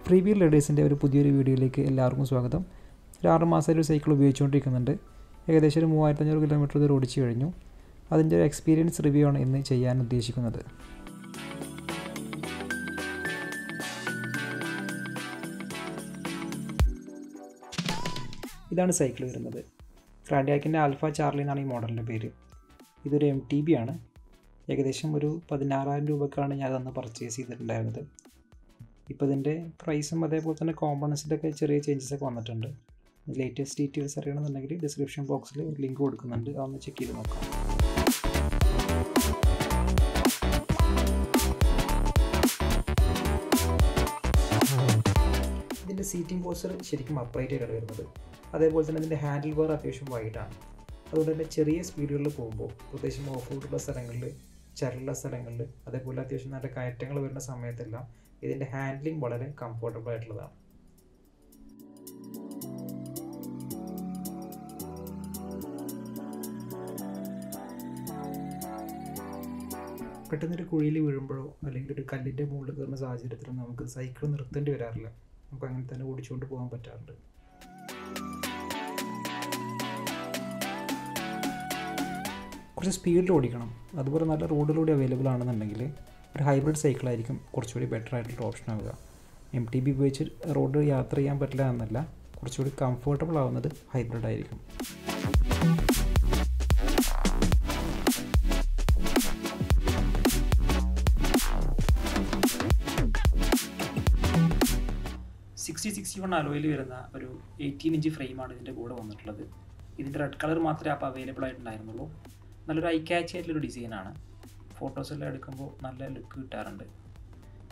Free wheel റൈഡേഴ്സിൻ്റെ ഒരു പുതിയൊരു വീഡിയോയിലേക്ക് എല്ലാവർക്കും സ്വാഗതം. ഒരു 6 മാസമായിട്ട് ഒരു സൈക്കിൾ ഉപയോഗിച്ചുകൊണ്ടിരിക്കുന്നുണ്ട്. ഏകദേശം ഒരു 3500 കിലോമീറ്റർ ദൂരം ഓടിച്ചു കഴിഞ്ഞു. അതിൻ്റെ ഒരു എക്സ്പീരിയൻസ് റിവ്യൂ ആണ് ഇന്ന് ചെയ്യാൻ ഉദ്ദേശിക്കുന്നത്. ഇതാണ് സൈക്കിൾ വരുന്നത്. ക്രാഡിയാക്കിൻ്റെ ആൽഫ ചാർലി എന്നാണ് ഈ മോഡലിൻ്റെ പേര്. ഇതൊരു MTB ആണ്. ഏകദേശം ഒരു 16,000 രൂപക്കാണ് ഞാൻ അന്ന് പർച്ചേസ് ചെയ്തിട്ടുണ്ടായിരുന്നത്. ഇപ്പോൾ ഇതിൻ്റെ പ്രൈസും അതേപോലെ തന്നെ കോമ്പണൻസിൻ്റെയൊക്കെ ചെറിയ ചേഞ്ചസ് ഒക്കെ വന്നിട്ടുണ്ട്. ലേറ്റസ്റ്റ് ഡീറ്റെയിൽസ് അറിയണമെന്നുണ്ടെങ്കിൽ ഡിസ്ക്രിപ്ഷൻ ബോക്സിൽ ലിങ്ക് കൊടുക്കുന്നുണ്ട്, അതൊന്ന് ചെക്ക് ചെയ്ത് നോക്കാം. ഇതിൻ്റെ സീറ്റിംഗ് പോസ്റ്റർ ശരിക്കും അപ്രൈറ്റ് ആയിട്ടാണ് വരുന്നത്. അതേപോലെ തന്നെ ഇതിൻ്റെ ഹാൻഡിൽ ബാർ അത്യാവശ്യം വൈഡാണ്. അതുകൊണ്ട് തന്നെ ചെറിയ സ്പീഡുകളിൽ പോകുമ്പോൾ, പ്രത്യേകിച്ചും ഓഫ് റോഡുള്ള സ്ഥലങ്ങളിൽ, ചരലുള്ള സ്ഥലങ്ങളിൽ, അതേപോലെ അത്യാവശ്യം നല്ല കയറ്റങ്ങൾ വരുന്ന സമയത്തെല്ലാം ഇതിൻ്റെ ഹാൻഡ്ലിംഗ് വളരെ കംഫർട്ടബിൾ ആയിട്ടുള്ളതാണ്. പെട്ടെന്നൊരു കുഴിയിൽ വീഴുമ്പോഴോ അല്ലെങ്കിൽ ഒരു കല്ലിൻ്റെ മുകളിൽ കയറുന്ന സാഹചര്യത്തിലോ നമുക്ക് സൈക്കിൾ നിർത്തേണ്ടി വരാറില്ല. നമുക്ക് അങ്ങനെ തന്നെ ഓടിച്ചുകൊണ്ട് പോകാൻ പറ്റാറുണ്ട്. കുറച്ച് സ്പീഡിൽ ഓടിക്കണം, അതുപോലെ നല്ല റോഡിലൂടെ അവൈലബിൾ ആണെന്നുണ്ടെങ്കിൽ ഒരു ഹൈബ്രിഡ് സൈക്കിളായിരിക്കും കുറച്ചുകൂടി ബെറ്റർ ആയിട്ടുള്ള ഓപ്ഷൻ ആവുക. MTB ഉപയോഗിച്ച് റോഡ് യാത്ര ചെയ്യാൻ പറ്റില്ല എന്നല്ല, കുറച്ചുകൂടി കംഫർട്ടബിൾ ആവുന്നത് ഹൈബ്രിഡ് ആയിരിക്കും. അലോയിൽ വരുന്ന ഒരു 18 ഇഞ്ച് ഫ്രെയിമാണ് ഇതിൻ്റെ കൂടെ വന്നിട്ടുള്ളത്. ഇതിൻ്റെ റെഡ് കളർ മാത്രമേ അപ്പോൾ അവൈലബിൾ ആയിട്ടുണ്ടായിരുന്നുള്ളൂ. നല്ലൊരു ഐ ക്യാച്ച് ആയിട്ടുള്ളൊരു ഡിസൈനാണ്. ഫോട്ടോസെല്ലാം എടുക്കുമ്പോൾ നല്ല ലുക്ക് കിട്ടാറുണ്ട്.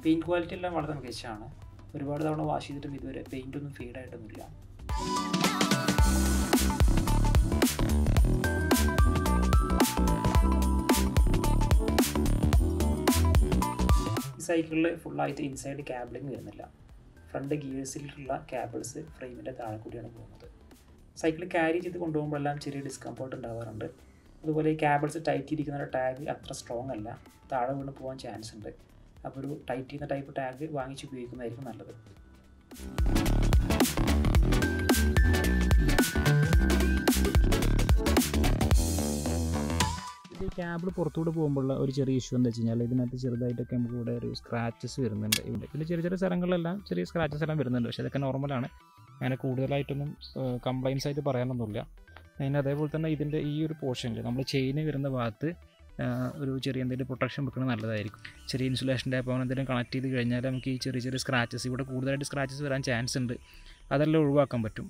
പെയിൻറ്റ് ക്വാളിറ്റി എല്ലാം വളരെ മികച്ചതാണ്. ഒരുപാട് തവണ വാഷ് ചെയ്തിട്ടും ഇതുവരെ പെയിൻ്റൊന്നും ഫെയ്ഡായിട്ടൊന്നുമില്ല. ഈ സൈക്കിളിൽ ഫുള്ളായിട്ട് ഇൻസൈഡ് ക്യാബിളിങ് വരുന്നില്ല. ഫ്രണ്ട് ഗിയേഴ്സിലുള്ള ക്യാബിൾസ് ഫ്രെയിമിൻ്റെ താഴെ കൂടിയാണ് പോകുന്നത്. സൈക്കിൾ ക്യാരി ചെയ്ത് കൊണ്ടുപോകുമ്പോഴെല്ലാം ചെറിയ ഡിസ്കംഫർട്ട് ഉണ്ടാകാറുണ്ട്. അതുപോലെ ഈ ക്യാബിൾസ് ടൈറ്റ് ചെയ്തിരിക്കുന്ന ടാഗ് അത്ര സ്ട്രോങ് അല്ല, താഴെ വീണ് പോകാൻ ചാൻസ് ഉണ്ട്. അപ്പോൾ ഒരു ടൈറ്റ് ചെയ്യുന്ന ടൈപ്പ് ടാഗ് വാങ്ങിച്ച് ഉപയോഗിക്കുന്നതായിരിക്കും നല്ലത്. ഇത് ക്യാബിൾ പുറത്തുകൂടെ പോകുമ്പോഴുള്ള ഒരു ചെറിയ ഇഷ്യൂ എന്താ വെച്ച് കഴിഞ്ഞാൽ ഇതിനകത്ത് ചെറുതായിട്ടൊക്കെ നമുക്ക് ഇവിടെ ഒരു സ്ക്രാച്ചസ് വരുന്നുണ്ട്. ഇതിൽ ചെറിയ ചെറിയ സ്ഥലങ്ങളിലെല്ലാം ചെറിയ സ്ക്രാച്ചസ് എല്ലാം വരുന്നുണ്ട്. പക്ഷേ അതൊക്കെ നോർമലാണ്. അങ്ങനെ കൂടുതലായിട്ടൊന്നും കംപ്ലൈൻസ് ആയിട്ട് പറയാനൊന്നുമില്ല. അതിന് അതേപോലെ തന്നെ ഇതിൻ്റെ ഈ ഒരു പോർഷനിൽ നമ്മൾ ചെയിന് വരുന്ന ഭാഗത്ത് ഒരു ചെറിയ എന്തെങ്കിലും പ്രൊട്ടക്ഷൻ വെക്കുന്നത് നല്ലതായിരിക്കും. ചെറിയ ഇൻസുലേഷൻ ടൈപ്പ് അങ്ങനെ എന്തെങ്കിലും കണക്ട് ചെയ്ത് കഴിഞ്ഞാൽ നമുക്ക് ഈ ചെറിയ ചെറിയ സ്ക്രാച്ചസ്, ഇവിടെ കൂടുതലായിട്ട് സ്ക്രാച്ചസ് വരാൻ ചാൻസ് ഉണ്ട്. അതെല്ലാം ഒഴിവാക്കാൻ പറ്റും.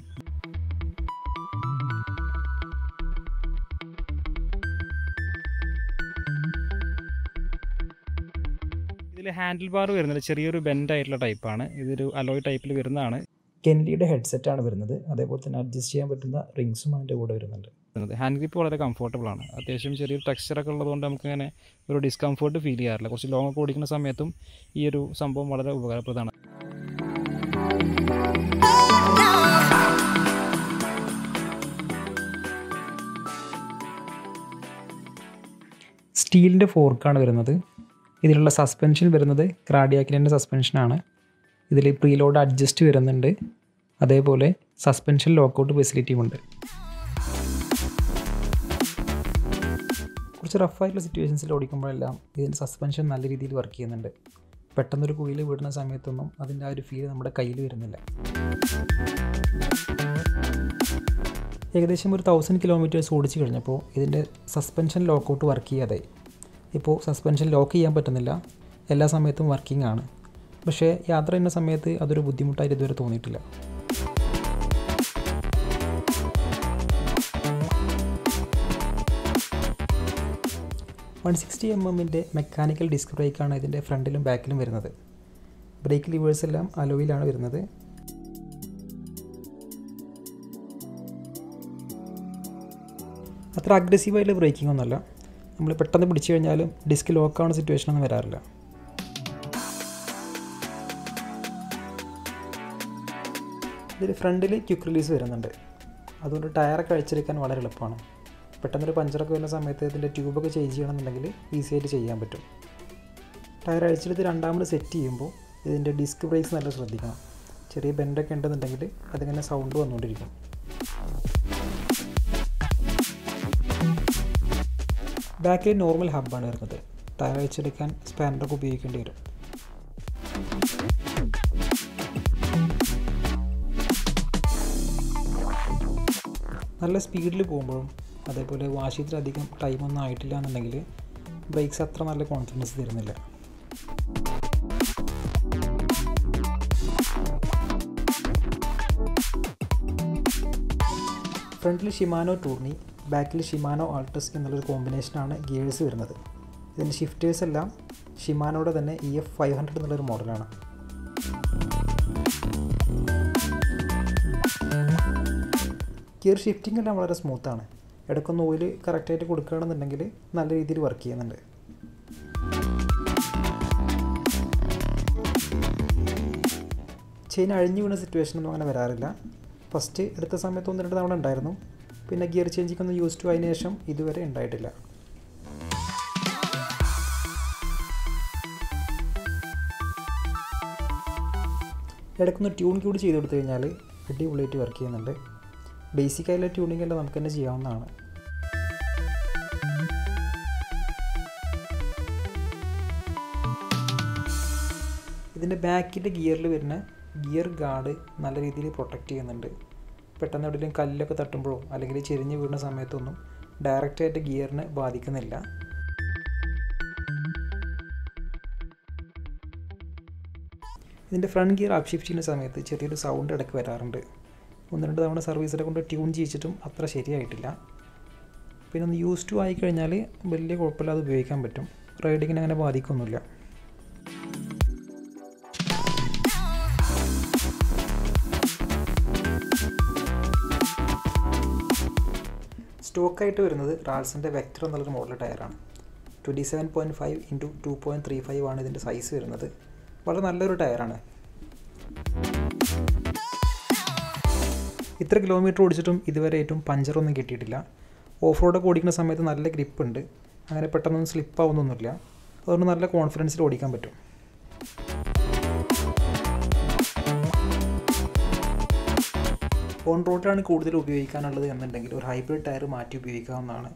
ഇതിൽ ഹാൻഡിൽ ബാർ വരുന്നത് ചെറിയൊരു ബെൻഡായിട്ടുള്ള ടൈപ്പാണ്. ഇതൊരു അലോയ് ടൈപ്പിൽ വരുന്നതാണ്. കെൻലിയുടെ ഹെഡ്സെറ്റാണ് വരുന്നത്. അതേപോലെ തന്നെ അഡ്ജസ്റ്റ് ചെയ്യാൻ പറ്റുന്ന റിങ്സും അതിൻ്റെ കൂടെ വരുന്നുണ്ട്. ഹാൻഡ് ഗ്രിപ്പ് വളരെ കംഫർട്ടബിൾ ആണ്. അത്യാവശ്യം ചെറിയൊരു ടെക്സ്ചറൊക്കെ ഉള്ളതുകൊണ്ട് നമുക്കങ്ങനെ ഒരു ഡിസ്കംഫർട്ട് ഫീൽ ചെയ്യാറില്ല. കുറച്ച് ലോങ് ഒക്കെ ഓടിക്കുന്ന സമയത്തും ഈ ഒരു സംഭവം വളരെ ഉപകാരപ്രദമാണ്. സ്റ്റീലിൻ്റെ ഫോർക്കാണ് വരുന്നത്. ഇതിലുള്ള സസ്പെൻഷൻ വരുന്നത് ക്രാഡിയാക്കിൻ്റെ സസ്പെൻഷനാണ്. ഇതിൽ പ്രീലോഡ് അഡ്ജസ്റ്റ് വരുന്നുണ്ട്. അതേപോലെ സസ്പെൻഷൻ ലോക്കൗട്ട് ഫെസിലിറ്റിയും ഉണ്ട്. കുറച്ച് റഫായിട്ടുള്ള സിറ്റുവേഷൻസിൽ ഓടിക്കുമ്പോഴെല്ലാം ഇതിൻ്റെ സസ്പെൻഷൻ നല്ല രീതിയിൽ വർക്ക് ചെയ്യുന്നുണ്ട്. പെട്ടെന്നൊരു കുഴിയിൽ വീടുന്ന സമയത്തൊന്നും അതിൻ്റെ ആ ഒരു ഫീൽ നമ്മുടെ കയ്യിൽ വരുന്നില്ല. ഏകദേശം ഒരു 1000 കിലോമീറ്റേഴ്സ് ഓടിച്ച് കഴിഞ്ഞപ്പോൾ ഇതിൻ്റെ സസ്പെൻഷൻ ലോക്കൗട്ട് വർക്ക് ചെയ്യാതായി. ഇപ്പോൾ സസ്പെൻഷൻ ലോക്ക് ചെയ്യാൻ പറ്റുന്നില്ല. എല്ലാ സമയത്തും വർക്കിംഗ് ആണ്. പക്ഷേ യാത്ര ചെയ്യുന്ന സമയത്ത് അതൊരു ബുദ്ധിമുട്ടായിട്ട് ഇതുവരെ തോന്നിയിട്ടില്ല. $160mm മെക്കാനിക്കൽ ഡിസ്ക് ബ്രേക്കാണ് ഇതിൻ്റെ ഫ്രണ്ടിലും ബാക്കിലും വരുന്നത്. ബ്രേക്ക് ലിവേഴ്സ് എല്ലാം അലോയിലാണ് വരുന്നത്. അത്ര അഗ്രസീവായിട്ടുള്ള ബ്രേക്കിംഗ് ഒന്നുമല്ല. നമ്മൾ പെട്ടെന്ന് പിടിച്ചു കഴിഞ്ഞാലും ഡിസ്ക് ലോക്കാവുന്ന സിറ്റുവേഷനൊന്നും വരാറില്ല. ഇതിൽ ഫ്രണ്ടിൽ ക്വിക്ക് റിലീസ് വരുന്നുണ്ട്. അതുകൊണ്ട് ടയറൊക്കെ അഴിച്ചെടുക്കാൻ വളരെ എളുപ്പമാണ്. പെട്ടെന്നൊരു പഞ്ചറൊക്കെ വരുന്ന സമയത്ത് ഇതിൻ്റെ ട്യൂബൊക്കെ ചേഞ്ച് ചെയ്യണമെന്നുണ്ടെങ്കിൽ ഈസി ആയിട്ട് ചെയ്യാൻ പറ്റും. ടയർ അഴിച്ചെടുത്ത് രണ്ടാമത് സെറ്റ് ചെയ്യുമ്പോൾ ഇതിൻ്റെ ഡിസ്ക് ബ്രേക്സ് നല്ല ശ്രദ്ധിക്കണം. ചെറിയ ബെൻഡൊക്കെ ഉണ്ടെന്നുണ്ടെങ്കിൽ അതിങ്ങനെ സൗണ്ട് വന്നുകൊണ്ടിരിക്കും. ബാക്കിൽ നോർമൽ ഹബ്ബാണ് വരുന്നത്. ടയർ അയച്ചെടുക്കാൻ സ്പാനറൊക്കെ ഉപയോഗിക്കേണ്ടി വരും. നല്ല സ്പീഡിൽ പോകുമ്പോഴും അതേപോലെ വാശിയത്തിലധികം ടൈമൊന്നും ആയിട്ടില്ല എന്നുണ്ടെങ്കിൽ ബ്രേക്സ് അത്ര നല്ല കോൺഫിഡൻസ് തരുന്നില്ല. ഫ്രണ്ടിൽ ഷിമാനോ ടൂർണി, ബാക്കിൽ ഷിമാനോ ആൾട്ടസ് എന്നുള്ളൊരു കോമ്പിനേഷനാണ് ഗിയേഴ്സ് വരുന്നത്. ഇതിൻ്റെ ഷിഫ്റ്റേഴ്സ് എല്ലാം ഷിമാനോയുടെ തന്നെ EF500 എന്നുള്ളൊരു മോഡലാണ്. ഗിയർ ഷിഫ്റ്റിംഗ് എല്ലാം വളരെ സ്മൂത്താണ്. ഇടയ്ക്കൊന്ന് ഓയിൽ കറക്റ്റായിട്ട് കൊടുക്കുകയാണെന്നുണ്ടെങ്കിൽ നല്ല രീതിയിൽ വർക്ക് ചെയ്യുന്നുണ്ട്. ചെയിൻ അഴിഞ്ഞു വീണ സിറ്റുവേഷനൊന്നും അങ്ങനെ വരാറില്ല. ഫസ്റ്റ് എടുത്ത സമയത്ത് 1-2 തവണ ഉണ്ടായിരുന്നു. പിന്നെ ഗിയർ ചേഞ്ചിങ്ങൊന്ന് യൂസ് ടു ആയതിനു ശേഷം ഇതുവരെ ഉണ്ടായിട്ടില്ല. ഇടയ്ക്കൊന്ന് ട്യൂൺ കൂടി ചെയ്ത് കൊടുത്തു കഴിഞ്ഞാൽ അടിപൊളിയായിട്ട് വർക്ക് ചെയ്യുന്നുണ്ട്. ബേസിക്കായിട്ടുള്ള ട്യൂണിംഗ് എല്ലാം നമുക്ക് തന്നെ ചെയ്യാവുന്നതാണ്. ഇതിൻ്റെ ബാക്കിൻ്റെ ഗിയറിൽ വരുന്ന ഗിയർ ഗാർഡ് നല്ല രീതിയിൽ പ്രൊട്ടക്റ്റ് ചെയ്യുന്നുണ്ട്. പെട്ടെന്ന് എവിടെയെങ്കിലും കല്ലൊക്കെ തട്ടുമ്പോഴോ അല്ലെങ്കിൽ ചെരിഞ്ഞ് വീഴുന്ന സമയത്തൊന്നും ഡയറക്റ്റായിട്ട് ഗിയറിനെ ബാധിക്കുന്നില്ല. ഇതിൻ്റെ ഫ്രണ്ട് ഗിയർ അപ്പ് ഷിഫ്റ്റ് ചെയ്യുന്ന സമയത്ത് ചെറിയൊരു സൗണ്ട് ഇടയ്ക്ക് വരാറുണ്ട്. 1-2 തവണ സർവീസിനെ കൊണ്ട് ട്യൂൺ ചെയ്യിച്ചിട്ടും അത്ര ശരിയായിട്ടില്ല. പിന്നെ ഒന്ന് യൂസ് ടു ആയിക്കഴിഞ്ഞാൽ വലിയ കുഴപ്പമില്ലാതെ ഉപയോഗിക്കാൻ പറ്റും. റൈഡിങ്ങിന് അങ്ങനെ ബാധിക്കൊന്നുമില്ല. സ്റ്റോക്കായിട്ട് വരുന്നത് റാൾസിൻ്റെ വെക്ടർ എന്നുള്ളൊരു മോഡൽ ടയറാണ്. 27.5 × 2.35 ആണ് ഇതിൻ്റെ സൈസ് വരുന്നത്. വളരെ നല്ലൊരു ടയറാണ്. ഇത്ര കിലോമീറ്റർ ഓടിച്ചിട്ടും ഇതുവരെ ഏറ്റവും പഞ്ചറൊന്നും കിട്ടിയിട്ടില്ല. ഓഫ് റോഡൊക്കെ ഓടിക്കുന്ന സമയത്ത് നല്ല ഗ്രിപ്പുണ്ട്. അങ്ങനെ പെട്ടെന്നൊന്നും സ്ലിപ്പാവുന്നൊന്നുമില്ല. അതുകൊണ്ട് നല്ല കോൺഫിഡൻസിൽ ഓടിക്കാൻ പറ്റും. ഓൺ റോഡിലാണ് കൂടുതൽ ഉപയോഗിക്കാനുള്ളത് എന്നുണ്ടെങ്കിൽ ഒരു ഹൈബ്രിഡ് ടയർ മാറ്റി ഉപയോഗിക്കാവുന്നതാണ്.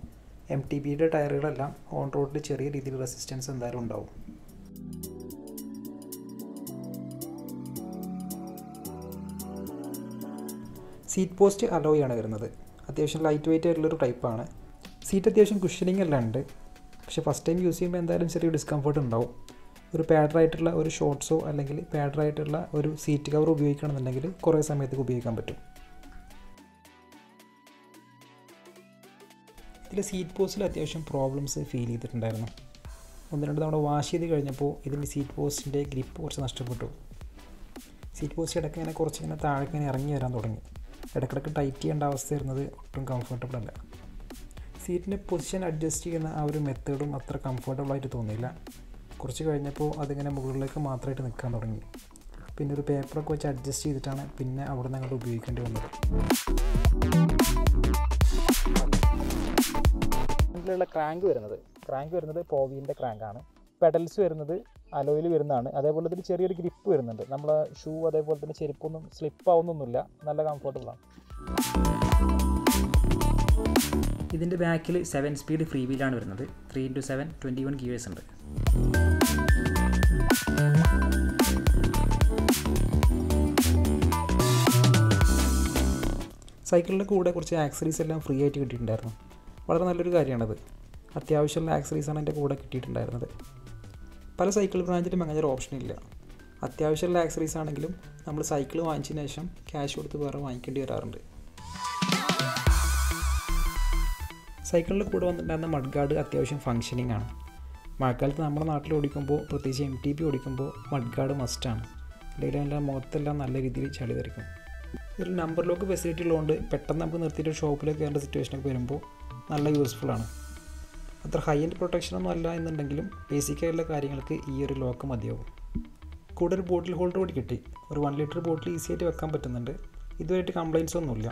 MTBയുടെ ടയറുകളെല്ലാം ഓൺ റോഡിൽ ചെറിയ രീതിയിൽ റെസിസ്റ്റൻസ് എന്തായാലും ഉണ്ടാവും. സീറ്റ് പോസ്റ്റ് അലോയാണ് വരുന്നത്. അത്യാവശ്യം ലൈറ്റ് വെയിറ്റ് ആയിട്ടുള്ളൊരു ടൈപ്പാണ്. സീറ്റ് അത്യാവശ്യം കുഷനിങ് എല്ലാം ഉണ്ട്. പക്ഷേ ഫസ്റ്റ് ടൈം യൂസ് ചെയ്യുമ്പോൾ എന്തായാലും ചെറിയ ഡിസ്കംഫർട്ട് ഉണ്ടാവും. ഒരു പാഡറായിട്ടുള്ള ഒരു ഷോർട്ട്സോ അല്ലെങ്കിൽ പാഡറായിട്ടുള്ള ഒരു സീറ്റ് കവർ ഉപയോഗിക്കണമെന്നുണ്ടെങ്കിൽ കുറേ സമയത്തേക്ക് ഉപയോഗിക്കാൻ പറ്റും. ഇതിൽ സീറ്റ് പോസ്റ്റിൽ അത്യാവശ്യം പ്രോബ്ലംസ് ഫീൽ ചെയ്തിട്ടുണ്ടായിരുന്നു. 1-2 തവണ വാഷ് ചെയ്ത് കഴിഞ്ഞപ്പോൾ ഇതിൻ്റെ സീറ്റ് പോസ്റ്റിൻ്റെ ഗ്രിപ്പ് കുറച്ച് നഷ്ടപ്പെട്ടു. സീറ്റ് പോസ്റ്റ് ഇടയ്ക്ക് ഇങ്ങനെ കുറച്ചിങ്ങനെ താഴേക്ക് ഇറങ്ങി വരാൻ തുടങ്ങി. ഇടയ്ക്കിടയ്ക്ക് ടൈറ്റ് ചെയ്യേണ്ട അവസ്ഥ വരുന്നത് ഒട്ടും കംഫർട്ടബിൾ അല്ല. സീറ്റിൻ്റെ പൊസിഷൻ അഡ്ജസ്റ്റ് ചെയ്യുന്ന ആ ഒരു മെത്തേഡും അത്ര കംഫർട്ടബിളായിട്ട് തോന്നിയില്ല. കുറച്ച് കഴിഞ്ഞപ്പോൾ അതിങ്ങനെ മുകളിലേക്ക് മാത്രമായിട്ട് നിൽക്കാൻ തുടങ്ങി. പിന്നെ ഒരു പേപ്പറൊക്കെ വെച്ച് അഡ്ജസ്റ്റ് ചെയ്തിട്ടാണ് പിന്നെ അവിടെ നിന്ന് അങ്ങോട്ട് ഉപയോഗിക്കേണ്ടി വന്നത്. ുള്ള ക്രാങ്ക് വരുന്നത് പോവിൻ്റെ ക്രാങ്കാണ്. പെഡൽസ് വരുന്നത് അലോയിൽ വരുന്നതാണ്. അതേപോലെ തന്നെ ചെറിയൊരു ഗ്രിപ്പ് വരുന്നുണ്ട്. നമ്മളെ ഷൂ അതേപോലെ തന്നെ ചെരുപ്പൊന്നും സ്ലിപ്പാവുന്നൊന്നുമില്ല. നല്ല കംഫർട്ടബിളാണ്. ഇതിൻ്റെ ബാക്കിൽ 7 സ്പീഡ് ഫ്രീ വീലാണ് വരുന്നത്. 3x7 21 ഗിയേഴ്സ് ഉണ്ട്. സൈക്കിളിൻ്റെ കൂടെ കുറച്ച് ആക്സറീസ് എല്ലാം ഫ്രീ ആയിട്ട് കിട്ടിയിട്ടുണ്ടായിരുന്നു. വളരെ നല്ലൊരു കാര്യമാണത്. അത്യാവശ്യമുള്ള ആക്സറീസാണ് എൻ്റെ കൂടെ കിട്ടിയിട്ടുണ്ടായിരുന്നത്. പല സൈക്കിൾ ബ്രാഞ്ചിലും അങ്ങനെ ഒരു ഓപ്ഷനില്ല. അത്യാവശ്യമുള്ള ആക്സറീസ് ആണെങ്കിലും നമ്മൾ സൈക്കിൾ വാങ്ങിച്ചതിന് ശേഷം ക്യാഷ് കൊടുത്ത് വേറെ വാങ്ങിക്കേണ്ടി വരാറുണ്ട്. സൈക്കിളിൻ്റെ കൂടെ വന്നിട്ടുണ്ടായിരുന്ന മഡ് ഗാർഡ് അത്യാവശ്യം ഫങ്ഷനിങ് ആണ്. മഴക്കാലത്ത് നമ്മുടെ നാട്ടിൽ ഓടിക്കുമ്പോൾ, പ്രത്യേകിച്ച് MTB ഓടിക്കുമ്പോൾ മഡ് ഗാർഡ് മസ്റ്റാണ്. അല്ലെങ്കിൽ അതിൻ്റെ മുഖത്തെല്ലാം നല്ല രീതിയിൽ ചളി തെറിക്കും. ഇതിൽ നമ്പർ ലോക്ക് ഫെസിലിറ്റി ഉള്ളതുകൊണ്ട് പെട്ടെന്ന് നമുക്ക് നിർത്തിയിട്ട് ഷോപ്പിലേക്ക് കയറേണ്ട സിറ്റുവേഷനൊക്കെ വരുമ്പോൾ നല്ല യൂസ്ഫുള്ളാണ്. അത്ര ഹൈ എൻഡ് പ്രൊട്ടക്ഷനൊന്നും അല്ല എന്നുണ്ടെങ്കിലും ബേസിക്കായിട്ടുള്ള കാര്യങ്ങൾക്ക് ഈ ഒരു ലോക്ക് മതിയാവും. കൂടെ ഒരു ബോട്ടിൽ ഹോൾഡർ കൂടി കിട്ടി. ഒരു 1 ലിറ്റർ ബോട്ടിൽ ഈസി ആയിട്ട് വെക്കാൻ പറ്റുന്നുണ്ട്. ഇതുമായിട്ട് കംപ്ലയിൻസ് ഒന്നുമില്ല.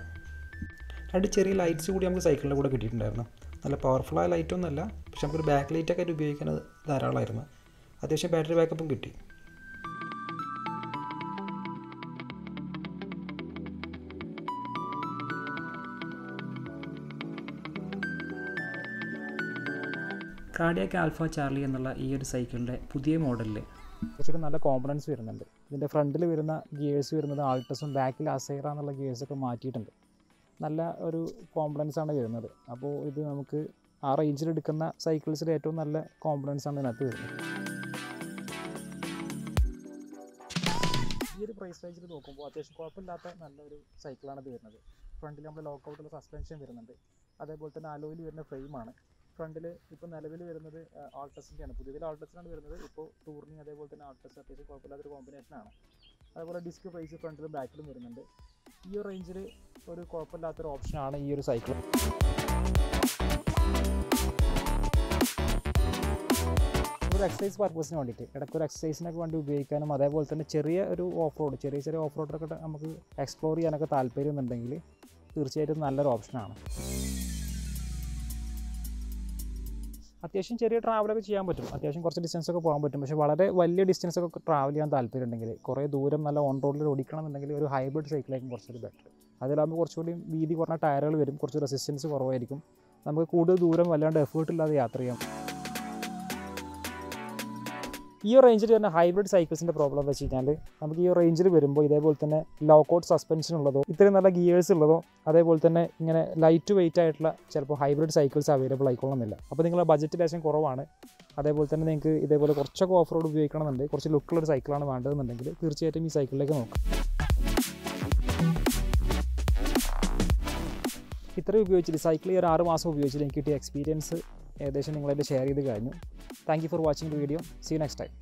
2 ചെറിയ ലൈറ്റ്സ് കൂടി നമുക്ക് സൈക്കിളിൻ്റെ കൂടെ കിട്ടിയിട്ടുണ്ടായിരുന്നു. നല്ല പവർഫുള്ളായ ലൈറ്റൊന്നുമല്ല, പക്ഷെ നമുക്കൊരു ബാക്ക് ലൈറ്റൊക്കെ ആയിട്ട് ഉപയോഗിക്കുന്നത് ധാരാളമായിരുന്നു. അത്യാവശ്യം ബാറ്ററി ബാക്കപ്പും കിട്ടി. Cradiac Alpha Charlie എന്നുള്ള ഈ ഒരു സൈക്കിളിൻ്റെ പുതിയ മോഡലിൽ കുറച്ചൊക്കെ നല്ല കോമ്പണൻസ് വരുന്നുണ്ട്. ഇതിൻ്റെ ഫ്രണ്ടിൽ വരുന്ന ഗിയേഴ്സ് വരുന്നത് ആൾട്ടസും ബാക്കിൽ അസൈറ എന്നുള്ള ഗിയേഴ്സൊക്കെ മാറ്റിയിട്ടുണ്ട്. നല്ല ഒരു കോമ്പണൻസാണ് വരുന്നത്. അപ്പോൾ ഇത് നമുക്ക് ആ റേഞ്ചിൽ എടുക്കുന്ന സൈക്കിൾസിൽ ഏറ്റവും നല്ല കോമ്പണൻസാണ് ഇതിനകത്ത് വരുന്നത്. ഈ ഒരു പ്രൈസ് റേഞ്ചിൽ നോക്കുമ്പോൾ അത്യാവശ്യം കുഴപ്പമില്ലാത്ത നല്ലൊരു സൈക്കിളാണ് ഇത് വരുന്നത്. ഫ്രണ്ടിൽ നമ്മൾ ലോക്കൗട്ടുള്ള സസ്പെൻഷൻ വരുന്നുണ്ട്. അതേപോലെ തന്നെ അലോയിൽ വരുന്ന ഫ്രെയിമാണ്. ഫ്രണ്ടിൽ ഇപ്പോൾ നിലവിൽ വരുന്നത് ആൾട്ടസിൻ്റെയാണ്. പുതിയതിൽ ആൾട്ടസിനാണ് വരുന്നത്. ഇപ്പോൾ ടൂറിനി അതേപോലെ തന്നെ ആൾട്ടസ് അത്യാവശ്യം കുഴപ്പമില്ലാത്തൊരു കോമ്പിനേഷനാണ്. അതേപോലെ ഡിസ്ക് പ്രൈസ് ഫ്രണ്ടിലും ബാക്കിലും വരുന്നുണ്ട്. ഈ ഒരു റേഞ്ചിൽ ഒരു കുഴപ്പമില്ലാത്തൊരു ഓപ്ഷനാണ് ഈ ഒരു സൈക്കിൾ. ഒരു എക്സസൈസ് പർപ്പസിന് വേണ്ടിയിട്ട് ഇടയ്ക്കൊരു എക്സസൈസിനൊക്കെ വേണ്ടി ഉപയോഗിക്കാനും അതേപോലെ തന്നെ ചെറിയ ഒരു ഓഫ് റോഡ് ചെറിയ ഓഫ് റോഡൊക്കെ നമുക്ക് എക്സ്പ്ലോർ ചെയ്യാനൊക്കെ താല്പര്യമുണ്ടെങ്കിൽ തീർച്ചയായിട്ടും നല്ലൊരു ഓപ്ഷനാണ്. അത്യാവശ്യം ചെറിയ ട്രാവലൊക്കെ ചെയ്യാൻ പറ്റും. അത്യാവശ്യം കുറച്ച് ഡിസ്റ്റൻസൊക്കെ പോകാൻ പറ്റും. പക്ഷേ വളരെ വലിയ ഡിസ്റ്റൻസൊക്കെ ട്രാവൽ ചെയ്യാൻ താല്പര്യമുണ്ടെങ്കിൽ കുറേ ദൂരം നല്ല ഓൺ റോഡിൽ ഓടിക്കണമെന്നുണ്ടെങ്കിൽ ഒരു ഹൈബ്രിഡ് സൈക്കിളായിരിക്കും കുറച്ചുകൂടി ബെറ്റർ. അതിലാകുമ്പോൾ കുറച്ചുകൂടി വീതി കുറഞ്ഞ ടയറുകൾ വരും. കുറച്ച് റെസിസ്റ്റൻസ് കുറവായിരിക്കും. നമുക്ക് കൂടുതൽ ദൂരം വല്ലാണ്ട് എഫേർട്ട് ഇല്ലാതെ യാത്ര ചെയ്യാം. ഈ ഒരു റേഞ്ചിൽ തന്നെ ഹൈബ്രിഡ് സൈക്കിൾസിൻ്റെ പ്രോബ്ലം എന്ന് വെച്ച് കഴിഞ്ഞാൽ നമുക്ക് ഈ റേഞ്ചിൽ വരുമ്പോൾ ഇതേപോലെ തന്നെ ലോക്കൗട്ട് സസ്പെൻഷൻ ഉള്ളതോ ഇത്രയും നല്ല ഗിയേഴ്സ് ഉള്ളതോ അതേപോലെ തന്നെ ഇങ്ങനെ ലൈറ്റ് വെയിറ്റ് ആയിട്ടുള്ള ചിലപ്പോൾ ഹൈബ്രിഡ് സൈക്കിൾസ് അവൈലബിൾ ആയിക്കൊള്ളുന്നില്ല. അപ്പോൾ നിങ്ങളുടെ ബഡ്ജറ്റ് ലേശം കുറവാണ്. അതേപോലെ തന്നെ നിങ്ങൾക്ക് ഇതേപോലെ കുറച്ചൊക്കെ ഓഫ് റോഡ് ഉപയോഗിക്കണമെന്നുണ്ടെങ്കിൽ കുറച്ച് ലുക്കുള്ളൊരു സൈക്കിളാണ് വേണ്ടതെന്നുണ്ടെങ്കിൽ തീർച്ചയായിട്ടും ഈ സൈക്കിളിലേക്ക് നോക്കാം. ഇത്രയും ഉപയോഗിച്ചിട്ട് സൈക്കിൾ ഈ ഒരു 6 മാസം ഉപയോഗിച്ചിട്ട് എനിക്ക് കിട്ടിയ എക്സ്പീരിയൻസ് ഏകദേശം നിങ്ങളായിട്ട് ഷെയർ ചെയ്ത് കഴിഞ്ഞു. Thank you for watching the video. See you next time.